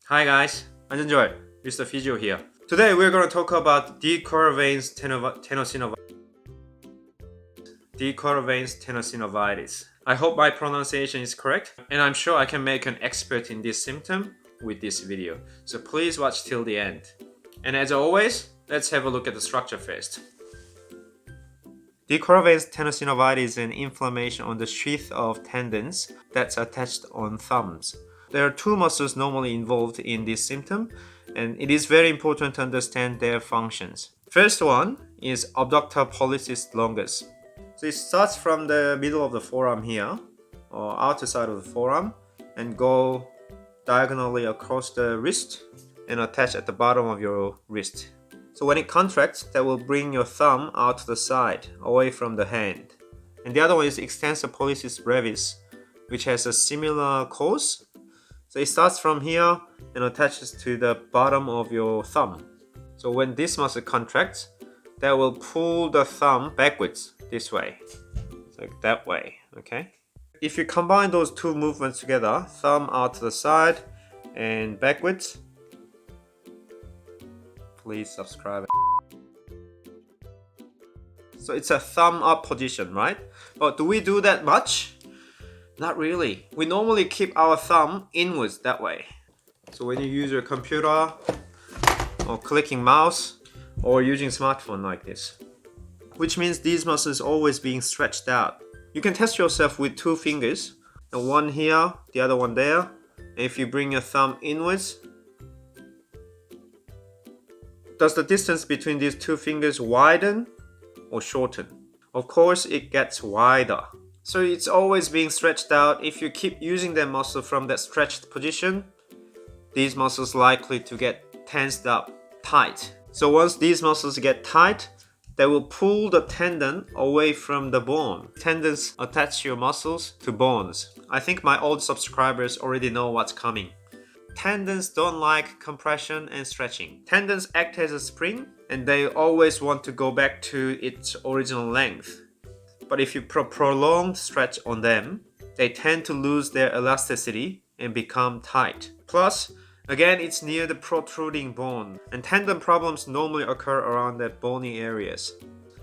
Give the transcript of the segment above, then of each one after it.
Hi guys, enjoy. Mr.Physio here. Today we're going to talk about Quervain's Tenosynovitis. I hope my pronunciation is correct, and I'm sure I can make an expert in this symptom with this video. So please watch till the end. And as always, let's have a look at the structure first. Quervain's tenosynovitis is an inflammation on the sheath of tendons that's attached on thumbs. There are two muscles normally involved in this symptom, and it is very important to understand their functions. First one is abductor pollicis longus. So it starts from the middle of the forearm here, or outer side of the forearm, and go diagonally across the wrist and attach at the bottom of your wrist. So when it contracts, that will bring your thumb out to the side, away from the hand. And the other one is extensor pollicis brevis, which has a similar cause. So it starts from here and attaches to the bottom of your thumb. So when this muscle contracts, that will pull the thumb backwards this way. It's like that way, okay? If you combine those two movements together, thumb out to the side and backwards, please subscribe. So it's a thumb up position, right? But do we do that much? Not really. We normally keep our thumb inwards that way. So when you use your computer or clicking mouse or using smartphone like this, which means these muscles always being stretched out. You can test yourself with two fingers, the one here, the other one there. And if you bring your thumb inwards, does the distance between these two fingers widen or shorten? Of course, it gets wider. So it's always being stretched out. If you keep using that muscle from that stretched position, these muscles likely to get tensed up tight. So once these muscles get tight, they will pull the tendon away from the bone. Tendons attach your muscles to bones. I think my old subscribers already know what's coming. Tendons don't like compression and stretching. Tendons act as a spring and they always want to go back to its original length. But if you prolonged stretch on them, they tend to lose their elasticity and become tight. Plus, again, it's near the protruding bone, and tendon problems normally occur around that bony areas.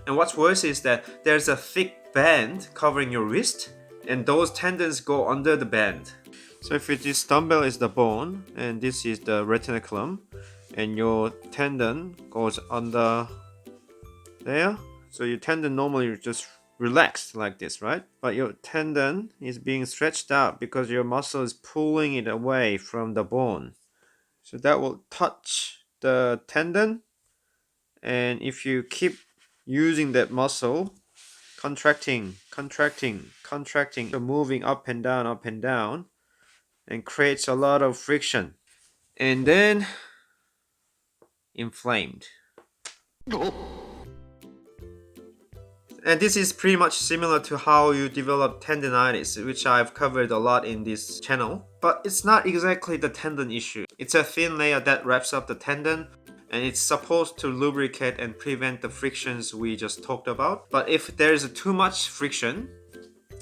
And what's worse is that there's a thick band covering your wrist, and those tendons go under the band. So if this dumbbell is the bone, and this is the retinaculum, and your tendon goes under there, so your tendon normally just relaxed like this, right? But your tendon is being stretched out because your muscle is pulling it away from the bone. So that will touch the tendon, and if you keep using that muscle, contracting, moving up and down, and creates a lot of friction, and then inflamed. And this is pretty much similar to how you develop tendonitis, which I've covered a lot in this channel. But it's not exactly the tendon issue. It's a thin layer that wraps up the tendon, and it's supposed to lubricate and prevent the frictions we just talked about. But if there's too much friction,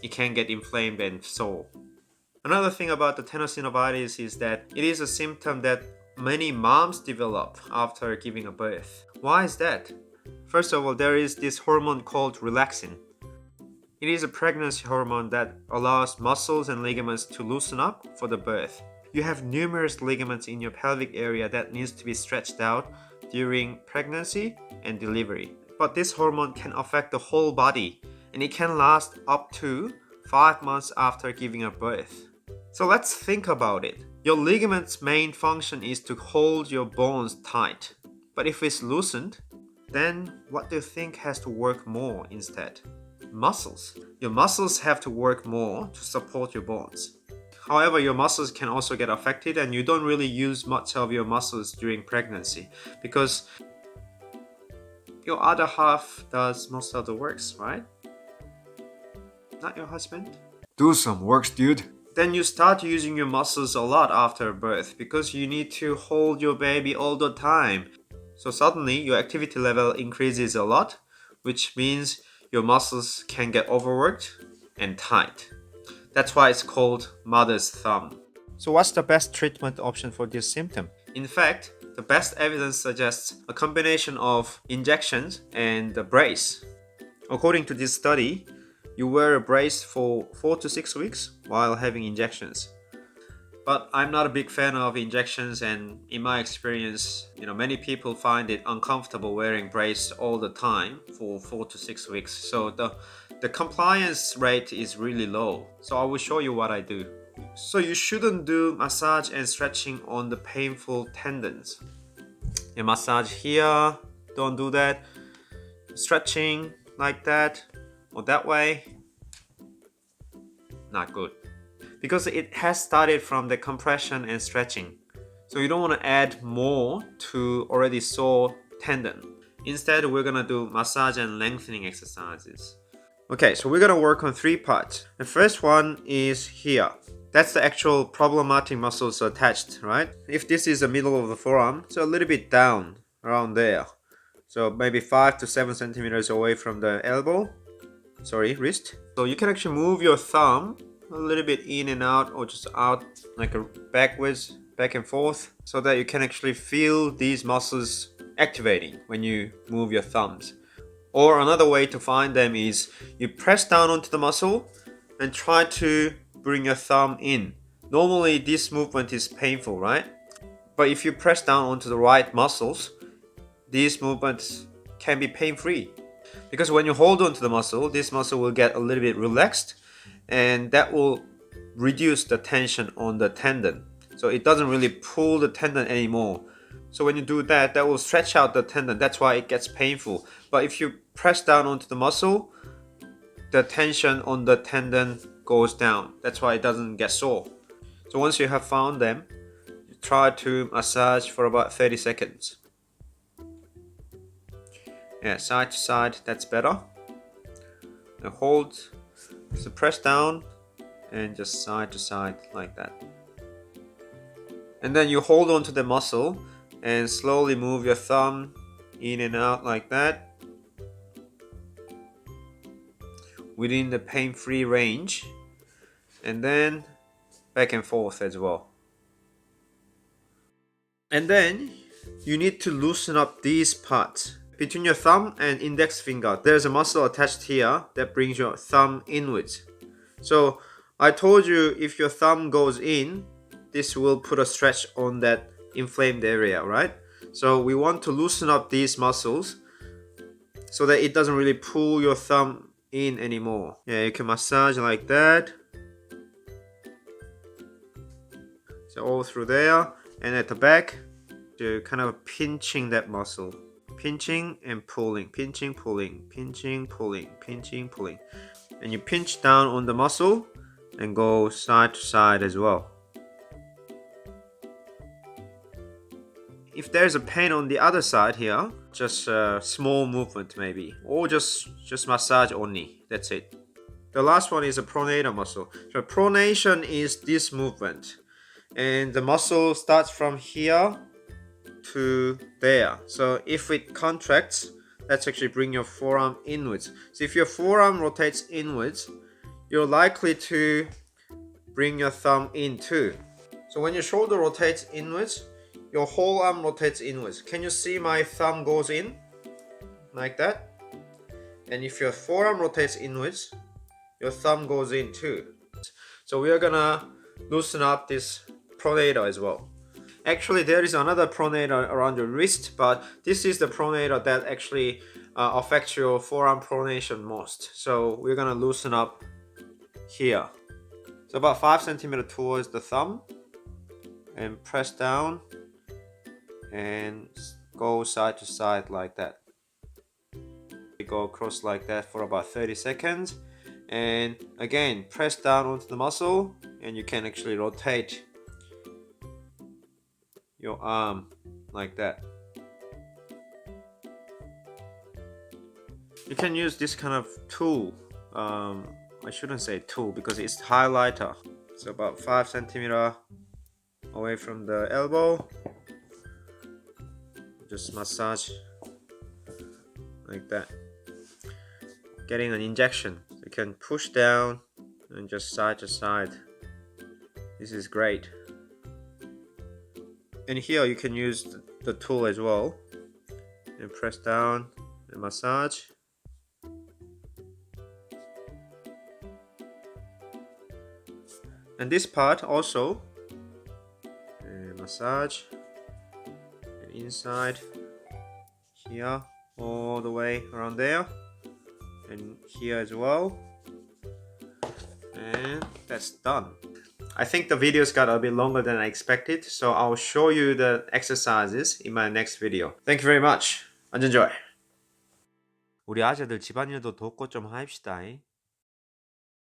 it can get inflamed and sore. Another thing about the tenosynovitis is that it is a symptom that many moms develop after giving a birth. Why is that? First of all, there is this hormone called relaxin. It is a pregnancy hormone that allows muscles and ligaments to loosen up for the birth. You have numerous ligaments in your pelvic area that needs to be stretched out during pregnancy and delivery. But this hormone can affect the whole body, and it can last up to 5 months after giving a birth. So let's think about it. Your ligament's main function is to hold your bones tight. But if it's loosened, then what do you think has to work more instead? Muscles. Your muscles have to work more to support your bones. However, your muscles can also get affected, and you don't really use much of your muscles during pregnancy because your other half does most of the works, right? Not your husband? Do some works, dude. Then you start using your muscles a lot after birth because you need to hold your baby all the time. So suddenly your activity level increases a lot, which means your muscles can get overworked and tight. That's why it's called mother's thumb. So what's the best treatment option for this symptom? In fact, the best evidence suggests a combination of injections and the brace. According to this study, you wear a brace for 4 to 6 weeks while having injections. But I'm not a big fan of injections, and in my experience, many people find it uncomfortable wearing brace all the time for 4 to 6 weeks. So the compliance rate is really low. So I will show you what I do. So you shouldn't do massage and stretching on the painful tendons. You massage here, don't do that. Stretching like that or that way, not good. Because it has started from the compression and stretching. So you don't want to add more to already sore tendon. Instead, we're gonna do massage and lengthening exercises. Okay, so we're gonna work on 3 parts. The first one is here. That's the actual problematic muscles attached, right? If this is the middle of the forearm, so a little bit down, around there. So maybe 5 to 7 centimeters away from the wrist. So you can actually move your thumb a little bit in and out, or just out like a backwards, back and forth, so that you can actually feel these muscles activating when you move your thumbs. Or another way to find them is you press down onto the muscle and try to bring your thumb in. Normally this movement is painful, right? But if you press down onto the right muscles, these movements can be pain-free. Because when you hold onto the muscle, this muscle will get a little bit relaxed, and that will reduce the tension on the tendon. So it doesn't really pull the tendon anymore. So when you do that, that will stretch out the tendon. That's why it gets painful. But if you press down onto the muscle, the tension on the tendon goes down. That's why it doesn't get sore. So once you have found them, you try to massage for about 30 seconds. Yeah, side to side, that's better. Now hold, so press down and just side to side like that. And then you hold on to the muscle and slowly move your thumb in and out like that, within the pain-free range, and then back and forth as well. And then you need to loosen up these parts. Between your thumb and index finger, there's a muscle attached here that brings your thumb inwards. So I told you if your thumb goes in, this will put a stretch on that inflamed area, right? So we want to loosen up these muscles so that it doesn't really pull your thumb in anymore. Yeah, you can massage like that. So all through there, and at the back, you're kind of pinching that muscle. Pinching and pulling, pinching, pulling, pinching, pulling, pinching, pulling. And you pinch down on the muscle and go side to side as well. If there's a pain on the other side here, just a small movement maybe, or just massage only, that's it. The last one is a pronator muscle. So pronation is this movement, and the muscle starts from here to there. So if it contracts, let's actually bring your forearm inwards. So if your forearm rotates inwards, you're likely to bring your thumb in too. So when your shoulder rotates inwards, your whole arm rotates inwards. Can you see my thumb goes in? Like that. And if your forearm rotates inwards, your thumb goes in too. So we are gonna loosen up this pronator as well. Actually, there is another pronator around your wrist, but this is the pronator that actually affects your forearm pronation most. So we're gonna loosen up here. So about 5 centimeters towards the thumb, and press down and go side to side like that. We go across like that for about 30 seconds. And again, press down onto the muscle, and you can actually rotate your arm like that. You can use this kind of tool. I shouldn't say tool because it's highlighter. So about 5 centimeters away from the elbow. Just massage like that. Getting an injection. You can push down and just side to side. This is great. And here you can use the tool as well. And press down and massage. And this part also, and massage, and inside, here, all the way around there, and here as well. And that's done. I think the videos got a bit longer than I expected, so I'll show you the exercises in my next video. Thank you very much. 완전 좋아요. 우리 아재들 집안일도 돕고 좀 합시다.